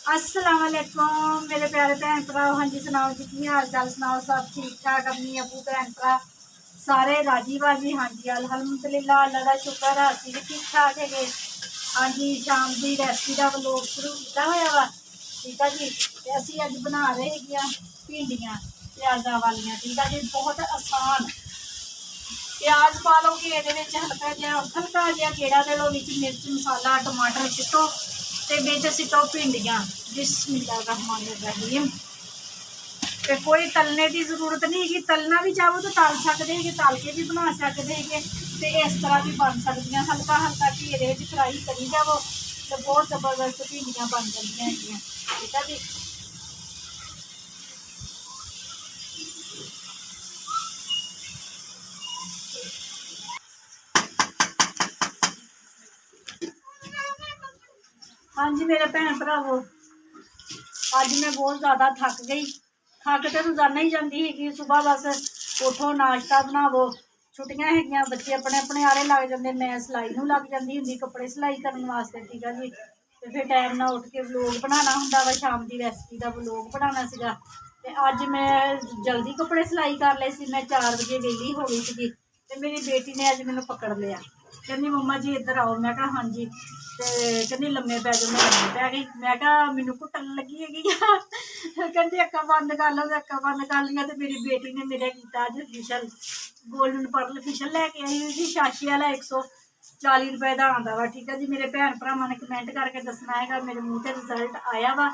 अस्सलाम वालेकुम मेरे प्यारे भैन भरा। हाँ जी सुनाओ जी की हाल चाल सुनाओ, सब ठीक ठाक अपनी अबू भैन भरा सारे राजी बाजी। हाँ जी अलहमदुलिल्लाह अल्लाह का शुक्र है असी भी ठीक ठाक है। हाँ जी शाम की रेसिपी का व्लॉग शुरू किया हुआ वा, ठीक है जी। तो असी अज बना रहे हैं भिंडियाँ प्याजा वालियाँ, ठीक है जी। बहुत आसान, प्याज पा लो कि हल्का जहा गेड़ा दे लो, मिर्च मसाला टमाटर सिटो ते सिटो भिंडियाँ। बिस्मिल्लाह रहमान रहीम। ते कोई तलने की जरूरत नहीं है, तलना भी चाहो तो तल सकते हैं, तल के भी बना सकते हैं, तो इस तरह भी बन सकती। हल्का हल्का घी फ्राई करी जाओ तो बहुत जबरदस्त भिंडियाँ बन जाती हैं, ठीक है जी। हाँ जी मेरे भैन भरावो, अज मैं बहुत ज़्यादा थक गई। थक तो रोजाना ही जाती है कि सुबह बस उठो नाश्ता बनावो, छुट्टियां है बच्चे अपने अपने आरे लग जाते, मैं सिलाई में लग जाती हूँ कपड़े सिलाई करने वास्ते, ठीक है जी। तो फिर टाइम ना उठ के व्लॉग बनाना होंगे वा, शाम की रेसिपी का व्लॉग बनाना सीगा। ते अज मैं जल्दी कपड़े सिलाई कर ले सी, मैं 4 बजे वेली हो गई थी। तो मेरी बेटी ने अज मैंने पकड़ लिया, कहती मम्मा जी इधर आओ। मैं कहा हाँ जी। तो कहती लम्बे पै जाओ, मैं लम्बे पै गई। मैं कहा मैनू घुटन लगी है कहती अक्का बंद कर लो, अक्का बंद कर लिया। तो मेरी बेटी ने मेरा किया अज फिशल, गोल्डन पर्ल फिशल लैके आई हुई थी, छाछी वाला 140 रुपए का आता वा, ठीक है जी। मेरे भैन भरावां ने कमेंट करके दसना है मेरे मुँह से रिजल्ट आया वा।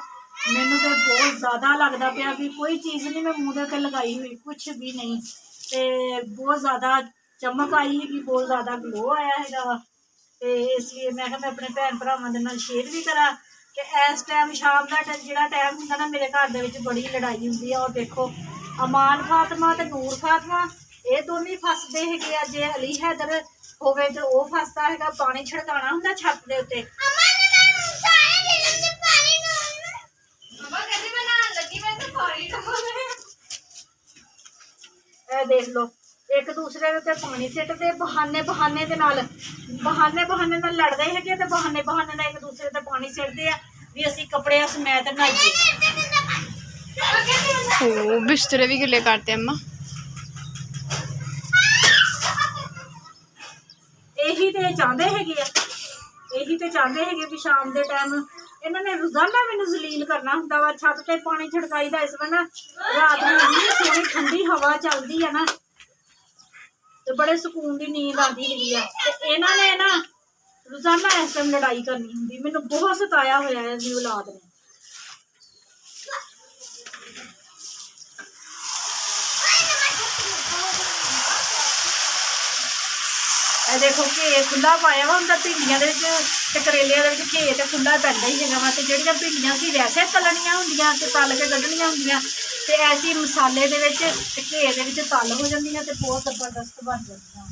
मैनू तो बहुत ज़्यादा लगता पाया भी कोई चीज़ नहीं मैं मूँह के लगाई हुई, कुछ भी नहीं। तो बहुत ज़्यादा चमक आई है, बहुत ज़्यादा ग्लो आया है वा। तो इसलिए मैं अपने भैन भरावां दे नाल शेयर भी करा कि इस टाइम शाम का जो टाइम होंगे ना, मेरे घर दे विच बड़ी लड़ाई होंगी है। और देखो अमान फातिमा ते नूर फातिमा ये दोनों फसते है, जे अली हैदर होवे तो वह फसता है, पानी छिड़काना होंगे छत के उत्ते। देख लो एक दूसरे के पानी सिटते बहाने बहाने के नाल, बहाने बहाने नाल लड़ते है, तो बहाने बहाने नाल एक दूसरे के पानी सिटते हैं भी असी कपड़े समैत नहाइए। बिस्तरे भी गिले करते अम्मा। यही तो चाहते है, यही तो चाहते है भी शाम के टाइम इन्होंने रोजाना मैनू जलील करना होंगे वा। छत से पानी छिड़काई का इस बार ना रात में इतनी सोहनी ठंडी हवा चलती है ना, तो बड़े सुकून की नींद आती है। तो इन्होंने ना रोजाना इस टाइम लड़ाई करनी होंगी, मैनू बहुत सताया होया है इस औलाद ने। देखो घे खुला पाया हुआ होंगे भिंडिया करेलिया घे तो खुला पैदा ही है। तो जड़िया भिंडियां असीं वैसे तलनिया होंदियां ते तल के कढ़निया होंदियां, ते ऐसी मसाले दे विच ते घे दे विच तल हो जांदियां ते बहुत जबरदस्त बन जांदियां।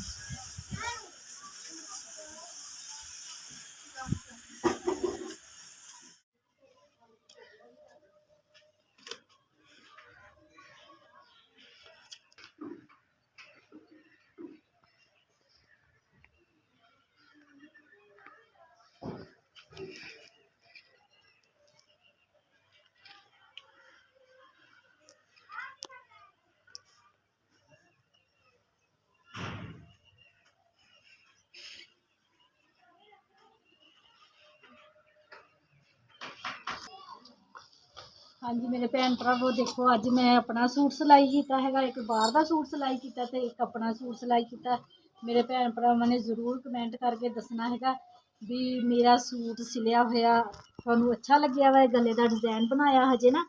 हाँ जी मेरे भैन भरावो देखो अज मैं अपना सूट सिलाई किया है, एक बाहर का सूट सिलाई किया तो एक अपना सूट सिलाई किया। मेरे भैन भरावां ने जरूर कमेंट करके दसना है भी मेरा सूट सिलिया होया तुहानूं अच्छा लग्या वा। गले का डिजाइन बनाया हजे ना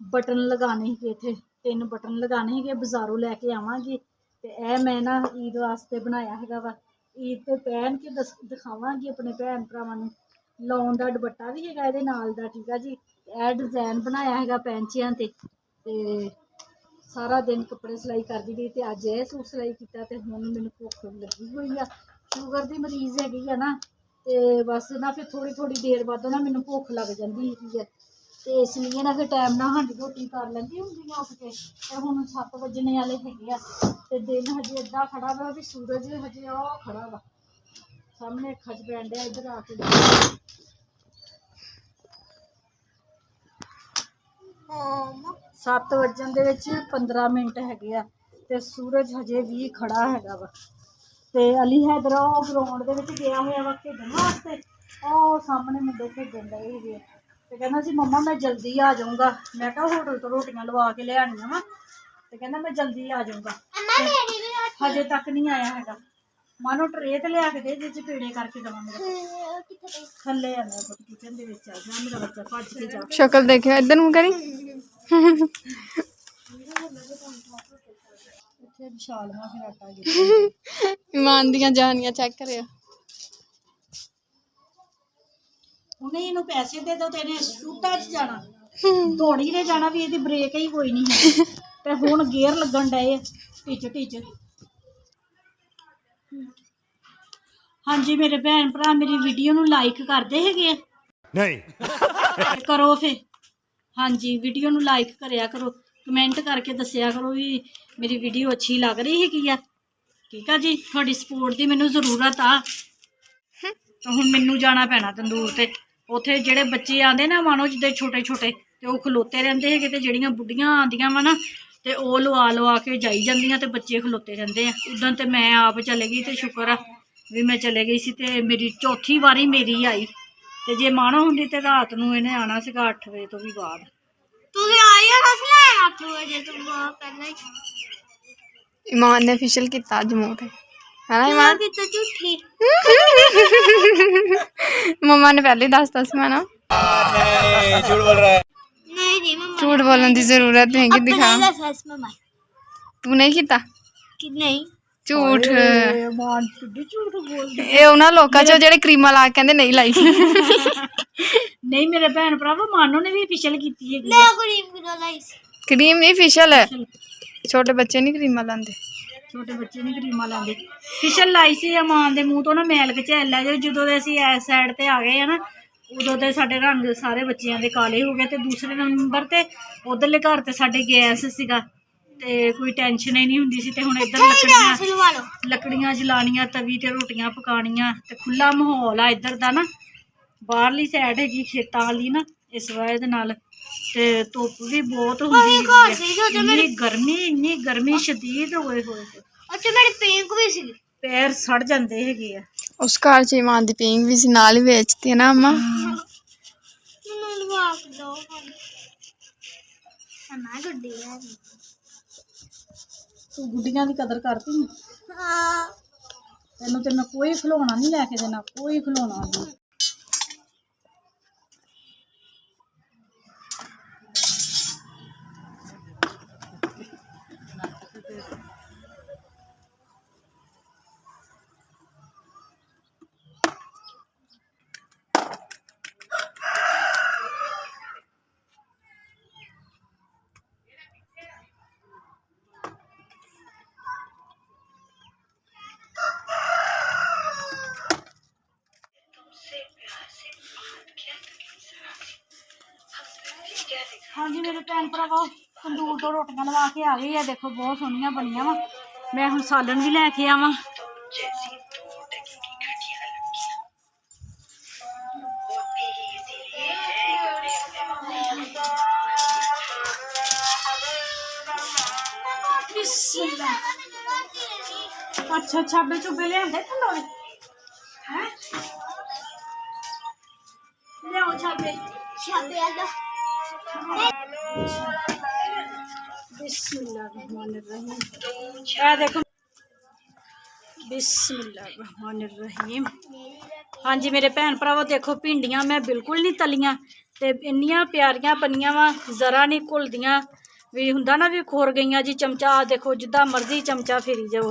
बटन लगाने ही इत्थे 3 बटन लगाने ही, बाजारों लैके आवांगी। तो यह मैं ना ईद वास्ते बनाया है वा, ईद तो पहन के दिखावांगी अपने भैन भरावां नूं। लॉन का दुपट्टा भी है ये नाल दा, ठीक है जी। यह डिजाइन बनाया है पैंचियां ते सारा दिन कपड़े सिलाई करती रही, तो अज यह सूट सिलाई किया। तो हुण मैनूं भुख लगी हुई आ, शुगर की मरीज़ हैगी है ना, तो बस ना फिर थोड़ी थोड़ी देर बाद ना मैनूं भुख लग जाती है। तो इसलिए ना फिर टाइम ना हांडी रोटी कर लेंदी हुंदी उठ के। तो हुण 7 वजने वाले है, तो दिन हजे अद्धा खड़ा वा भी सूरज हजे आ खड़ा वा सामने अखा च पैन दिया। इधर आके 7 ਵਜਣ ਦੇ ਵਿੱਚ 15 ਮਿੰਟ ਹੈਗੇ ਆ ਤੇ ਸੂਰਜ ਹਜੇ ਵੀ ਖੜਾ ਹੈਗਾ ਵਾ। ਤੇ ਅਲੀ ਹੈਦਰ ਉਹ ਗਰਾਊਂਡ ਦੇ ਵਿੱਚ ਗਿਆ ਹੋਇਆ ਵਾ ਖੇਡਣ ਵਾਸਤੇ। ਉਹ ਸਾਹਮਣੇ ਮੁੰਡੇ ਖੇਡਣ ਡਏ ਹੈਗੇ ਆ ਤੇ ਕਹਿੰਦਾ ਸੀ ਮੰਮਾ ਮੈਂ ਜਲਦੀ ਆ ਜਾਊਂਗਾ। ਮੈਂ ਕਿਹਾ ਹੋਟਲ ਤੋਂ ਰੋਟੀਆਂ ਲਵਾ ਕੇ ਲਿਆਉਣੀਆਂ ਵਾ ਤੇ ਕਹਿੰਦਾ ਮੈਂ ਜਲਦੀ ਆ ਜਾਊਂਗਾ। ਹਜੇ ਤੱਕ ਨਹੀਂ ਆਇਆ ਹੈਗਾ। ਮਾਨੋ ਟਰੇ ਤੇ ਲਿਆ ਕੇ ਦੇ ਜਿਹ ਚ ਪੇੜੇ ਕਰਕੇ ਦੇਵਾਂ। ਮੇਰਾ ਥੱਲੇ ਆ ਮੇਰਾ ਪੁੱਤ ਕਿਚਨ ਦੇ ਵਿੱਚ ਆ ਜਾ। ਮੇਰਾ ਬੱਚਾ ਭੱਜ ਕੇ ਜਾ। ਸ਼ਕਲ ਦੇਖਿਓ ਇੱਧਰ ਨੂੰ ਕਰੀ। ਇੱਥੇ ਵਿਸ਼ਾਲ ਮਾ ਫਿਰ ਆਟਾ ਗਿਆ। ਇਮਾਨ ਦੀਆਂ ਜਾਨੀਆਂ ਚੈੱਕ ਕਰਿਓ। ਉਹਨੇ ਇਹਨੂੰ ਪੈਸੇ ਦੇ ਦੋ ਤੇ ਇਹਨੇ ਸ਼ੂਟਾਂ 'ਚ ਜਾਣਾ। ਦੌੜੀ ਨੇ ਜਾਣਾ ਵੀ ਇਹਦੀ ਬ੍ਰੇਕ ਹੀ ਕੋਈ ਨਹੀਂ ਹੈ। ਤੇ ਹੁਣ ਗੇਅਰ ਲੱਗਣ ਡਏ ਟਿਚ ਟਿਚ। ਹਾਂਜੀ ਮੇਰੇ ਭੈਣ ਭਰਾ ਮੇਰੀ ਵੀਡੀਓ ਨੂੰ ਲਾਈਕ ਕਰਦੇ ਹੈਗੇ ਆ? ਨਹੀਂ ਕਰੋ ਫੇ। ਹਾਂਜੀ ਵੀਡੀਓ ਨੂੰ ਲਾਈਕ ਕਰਿਆ ਕਰੋ, ਕਮੈਂਟ ਕਰਕੇ ਦੱਸਿਆ ਕਰੋ ਵੀ ਮੇਰੀ ਵੀਡੀਓ ਅੱਛੀ ਲੱਗ ਰਹੀ ਹੈਗੀ ਆ। ਠੀਕ ਆ ਜੀ, ਤੁਹਾਡੀ ਸਪੋਰਟ ਦੀ ਮੈਨੂੰ ਜ਼ਰੂਰਤ ਆ। ਤਾਂ ਹੁਣ ਮੈਨੂੰ ਜਾਣਾ ਪੈਣਾ ਤੰਦੂਰ ਤੇ। ਉੱਥੇ ਜਿਹੜੇ ਬੱਚੇ ਆਉਂਦੇ ਨਾ ਮਾਨੋ ਜਿੱਦਾਂ ਛੋਟੇ ਛੋਟੇ ਤੇ ਉਹ ਖਲੋਤੇ ਰਹਿੰਦੇ ਹੈਗੇ ਤੇ ਜਿਹੜੀਆਂ ਬੁੱਢੀਆਂ ਆਉਂਦੀਆਂ ਵਾ ਨਾ ਤੇ ਉਹ ਲਵਾ ਕੇ ਜਾਈ ਜਾਂਦੀਆਂ ਤੇ ਬੱਚੇ ਖਲੋਤੇ ਰਹਿੰਦੇ ਆ। ਉਦੋਂ ਤੇ ਮੈਂ ਆਪ ਚਲੇ ਗਈ ਤੇ ਸ਼ੁਕਰ ਆ ਵੀ ਮੈਂ ਚਲੇ ਗਈ ਸੀ ਤੇ ਮੇਰੀ ਚੌਥੀ ਵਾਰੀ ਮੇਰੀ ਆਈ। ਤੇ ਜੇ ਮਾਨੋ ਹੁੰਦੀ ਤੇ ਰਾਤ ਨੂੰ ਇਹਨੇ ਆਉਣਾ ਸੀਗਾ 8 ਵਜੇ ਤੋਂ ਵੀ ਬਾਅਦ। ਇਮਾਨ ਨੇ official ਕੀਤਾ ਅੱਜ ਮੂੰਹ ਤੇ ਹੈ ਨਾ ਇਮਾਨ? ਮਮਾ ਨੇ ਪਹਿਲੇ ਦੱਸਤਾ ਸੀ ਮਾਨਾ। ਝੂਠ बोलने की जरूरत नहीं कि दिखा। तू नहीं ਕੀਤਾ? ਨਹੀਂ ਝੂਠ। ਮਾਨ ਕਿੱਡੀ ਝੂਠ ਬੋਲਦੀ। ਇਹ ਉਹਨਾਂ ਲੋਕਾਂ ਚੋਂ ਜਿਹੜੇ ਕਰੀਮਾਂ ਲਾ ਕੇ ਕਹਿੰਦੇ ਨਹੀਂ ਲਾਈ। ਨਹੀਂ ਮੇਰੇ ਭੈਣ ਭਰਾਵੋ ਮਾਨੋ ਨੇ ਵੀ official ਕੀਤੀ ਹੈਗੀ। ਕਰੀਮ ਨਹੀਂ official ਹੈ। ਛੋਟੇ ਬੱਚੇ ਨਹੀਂ ਕਰੀਮਾਂ ਲਾਉਂਦੇ। ਛੋਟੇ ਬੱਚੇ ਨਹੀਂ ਕਰੀਮਾਂ ਲਾਉਂਦੇ। official ਲਾਈ ਸੀ ਅਮਾਨ ਦੇ ਮੂੰਹ ਤੋਂ ਨਾ ਮੈਲ ਘਚੈਲ ਆ। ਜਦੋਂ ਦੇ ਅਸੀਂ ਇਸ ਸਾਈਡ ਤੇ ਆ ਗਏ ਆ ਨਾ ਉਦੋਂ ਦੇ ਸਾਡੇ ਰੰਗ ਸਾਰੇ ਬੱਚਿਆਂ ਦੇ ਕਾਲੇ ਹੋ ਗਏ। ਤੇ ਦੂਸਰੇ ਨੰਬਰ ਤੇ ਉਧਰਲੇ ਘਰ ਤੇ ਸਾਡੇ ਗੈਸ ਸੀਗਾ ਤੇ ਕੋਈ ਟੈਨਸ਼ਨ ਹੀ ਨਹੀਂ ਹੁੰਦੀ ਸੀ। ਤੇ ਹੁਣ ਇੱਧਰ ਲੱਕੜੀਆਂ ਜਲਾਉਣੀਆਂ, ਤਵੀ ਤੇ ਰੋਟੀਆਂ ਪਕਾਉਣੀਆਂ ਤੇ ਖੁੱਲਾ ਮਾਹੌਲ ਆ ਇੱਧਰ ਦਾ ਨਾ। ਬਾਹਰਲੀ ਸਾਈਡ ਹੈਗੀ ਖੇਤਾਂ ਵਾਲੀ ਨਾ, ਇਸ ਵਜ੍ਹਾ ਦੇ ਨਾਲ ਤੇ ਧੁੱਪ ਵੀ ਬਹੁਤ ਹੁੰਦੀ ਹੈ। ਇੰਨੀ ਗਰਮੀ ਸ਼ਦੀਦ ਹੋਏ ਹੋਏ ਪੈਰ ਸੜ ਜਾਂਦੇ ਹੈਗੇ ਆ। ਉਸ ਘਰ ਚ ਇਮਾਨ ਦੀ ਪਿੰਗ ਵੀ ਸੀ ਨਾਲ ਹੀ ਵੇਚਤੀ ਨਾ ਅਮਾ। ਤੂੰ ਗੁੱਡੀਆਂ ਦੀ ਕਦਰ ਕਰਦੀ? ਤੈਨੂੰ ਤੇ ਮੈਂ ਕੋਈ ਖਿਡੌਣਾ ਨਹੀਂ ਲੈ ਕੇ ਦੇਣਾ, ਕੋਈ ਖਿਡੌਣਾ ਨਹੀਂ। ਹਾਂਜੀ ਮੇਰੇ ਭੈਣ ਭਰਾਵੋ ਤੰਦੂਰ ਤੋਂ ਰੋਟੀਆਂ ਲਵਾ ਕੇ ਆ ਗਈ ਆ। ਦੇਖੋ ਬਹੁਤ ਸੋਹਣੀਆਂ ਬਣੀਆਂ ਵਾ। ਮੈਂ ਹੁਣ ਸਾਲਣ ਵੀ ਲੈ ਕੇ ਆਵਾਂ। ਅੱਛਾ ਛਾਬੇ ਚੁੱਬੇ ਲਿਆਂਦੇ ਖਲੋਣੇ ਹੈ। ਲਿਆਓ ਛਾਬੇ। बिस्मिल्लाहिर्रहमानिर्रहीम। देखो बिस्मिल्लाहिर्रहमानिर्रहीम। हाँ जी मेरे भैन भरावो देखो भिंडियां मैं बिल्कुल नहीं तलियां ते इन्नियां प्यारियां बनियां वा जरा नहीं घुलदियां भी हुंदा ना भी खुर गईयां जी चमचा। देखो जिद्दां मर्जी चमचा फेरी जाओ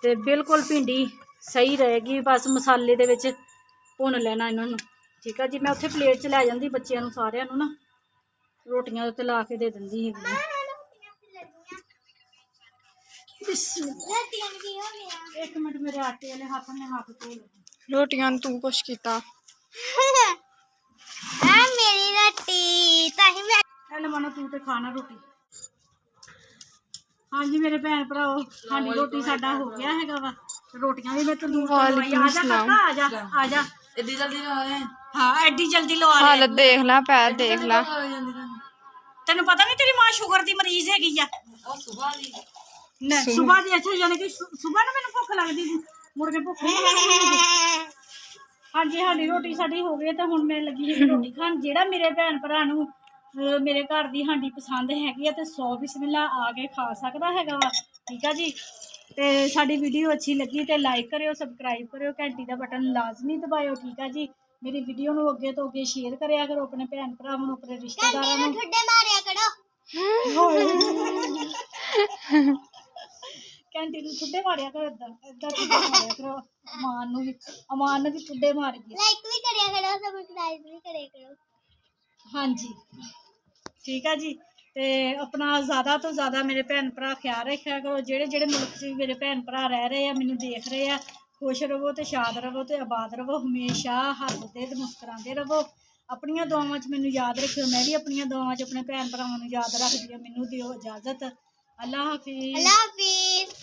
ते बिल्कुल भिंडी सही रहेगी। बस मसाले दे विच भुन लेना इन्होंने। ठीक है जी मैं उत्थे प्लेट च लै जांदी बच्चियां नूं सारियां नूं ना रोटियां उत्ते ला के दे दिंदी है। एक मिनट मेरे आटे वाले हाथ में हाथ धो ले। रोटियां तू कुछ कीता? मेरी रोटी ताही मैं हेलो मनो तू ते खाना रोटी। हाँ जी मेरे भैन भराओ हाली रोटी साडा हो गया हैगा वा। रोटियां भी मैं तंदूर ते लवाई। आजा काका आजा आजा एडी जल्दी लवा दे। हाँ एडी जल्दी लवा ले। हालत देख ला, पैर देख ला। ਤੈਨੂੰ ਪਤਾ ਨਹੀਂ ਤੇਰੀ ਮਾਂ ਸ਼ੂਗਰ ਦੀ ਮਰੀਜ਼ ਹੈਗੀ ਆ ਉਹ ਸੁਬਾਹ ਦੀ ਅੱਛਾ ਯਾਨੀ ਕਿ ਸੁਬਾਹ ਨੂੰ ਮੈਨੂੰ ਭੁੱਖ ਲੱਗਦੀ ਸੀ ਮੁੜ ਕੇ ਭੁੱਖ ਨਹੀਂ ਲੱਗਦੀ। ਹਾਂਜੀ ਸਾਡੀ ਰੋਟੀ ਸਾਡੀ ਹੋ ਗਈ ਤੇ ਹੁਣ ਮੈਂ ਲੱਗੀ ਸੀ ਰੋਟੀ ਖਾਣ। ਜਿਹੜਾ ਮੇਰੇ ਭੈਣ ਭਰਾ ਨੂੰ ਮੇਰੇ ਘਰ ਦੀ ਹਾਂਡੀ ਪਸੰਦ ਹੈਗੀ ਆ ਤੇ 100 ਬਿਸਮਿਲ੍ਲਾ ਆ ਕੇ ਖਾ ਸਕਦਾ ਹੈਗਾ ਵਾ। ਠੀਕ ਆ ਜੀ। ਤੇ ਸਾਡੀ ਵੀਡੀਓ ਅੱਛੀ ਲੱਗੀ ਤੇ ਲਾਈਕ ਕਰਿਓ, ਸਬਸਕ੍ਰਾਈਬ ਕਰਿਓ, ਘੰਟੀ ਦਾ ਬਟਨ ਲਾਜ਼ਮੀ ਦਬਾਇਓ। ਠੀਕ ਆ ਜੀ। ਮੇਰੀ ਵੀਡੀਓ ਨੂੰ ਅੱਗੇ ਤੋਂ ਅੱਗੇ ਸ਼ੇਅਰ ਕਰਿਆ ਕਰੋ ਆਪਣੇ ਭੈਣ ਭਰਾਵਾਂ ਨੂੰ, ਆਪਣੇ ਰਿਸ਼ਤੇਦਾਰਾਂ ਨੂੰ। ਠੁੱਡੇ ਮਾਰਿਆ ਕਰੋ। ਘੰਟੀ ਨੂੰ ਠੁੱਡੇ ਮਾਰਿਆ ਕਰੋ, ਏਦਾਂ ਠੁੱਡੇ ਮਾਰਿਆ ਕਰੋ। ਅਮਾਨ ਨੂੰ ਵੀ ਠੁੱਡੇ ਮਾਰੀਏ। ਲਾਈਕ ਵੀ ਕਰਿਆ ਕਰੋ, ਸਬਸਕ੍ਰਾਈਬ ਵੀ ਕਰਿਆ ਕਰੋ। ਹਾਂਜੀ ਠੀਕ ਆ ਜੀ। ਤੇ ਆਪਣਾ ਜ਼ਿਆਦਾ ਤੋਂ ਜ਼ਿਆਦਾ ਮੇਰੇ ਭੈਣ ਭਰਾ ਖਿਆਲ ਰੱਖਿਆ ਕਰੋ। ਜਿਹੜੇ ਮੁਲਕ 'ਚ ਮੇਰੇ ਭੈਣ ਭਰਾ ਰਹਿ ਰਹੇ ਆ, ਮੈਨੂੰ ਦੇਖ ਰਹੇ ਆ, ਖੁਸ਼ ਰਹੋ ਤੇ ਸ਼ਾਦ ਰਹੋ ਤੇ ਆਬਾਦ ਰਹੋ। ਹਮੇਸ਼ਾ ਹੱਸਦੇ ਤੇ ਮੁਸਕਰਾਉਂਦੇ ਰਹੋ। ਆਪਣੀਆਂ ਦੁਆਵਾਂ 'ਚ ਮੈਨੂੰ ਯਾਦ ਰੱਖਿਓ। ਮੈਂ ਵੀ ਆਪਣੀਆਂ ਦੁਆਵਾਂ 'ਚ ਆਪਣੇ ਭੈਣ ਭਰਾਵਾਂ ਨੂੰ ਯਾਦ ਰੱਖਦੀ ਹਾਂ। ਮੈਨੂੰ ਦਿਓ ਇਜਾਜ਼ਤ। ਅੱਲਾ ਹਾਫਿਜ਼। ਅੱਲਾ ਹਾਫਿਜ਼।